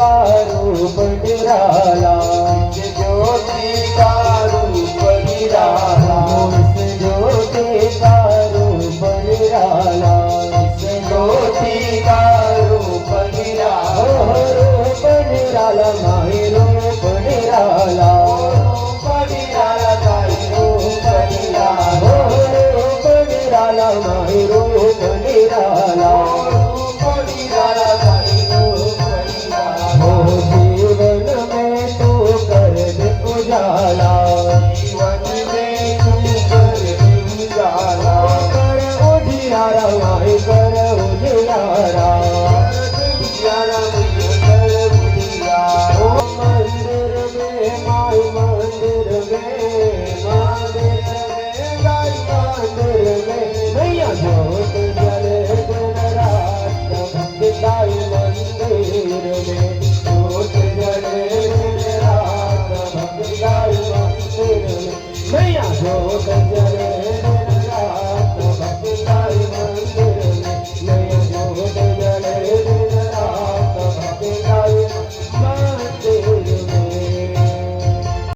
का रूप निराला, ज्योति का रूप निराला, इस ज्योति का रूप निराला, ज्योति का रूप निराला, रूप निराला माही रूप निराला, रूप निराला ताई रूप निराला, रूप निराला माही रूप निराला, रूप निराला ताई रूप निराला, जीवन में तू कर दे उजाला, जीवन में तू कर दे उजाला, कर उजियारा माही कर उजियारा, उजियारा कर उजियारा, मंदिर में माई मंदिर में, मंदिर में गाय मंदिर में, नैया जोत जले दिन रात गाय मंदिर में, जोत जले दिन रात गाय मंदिर में, नैया जोत जले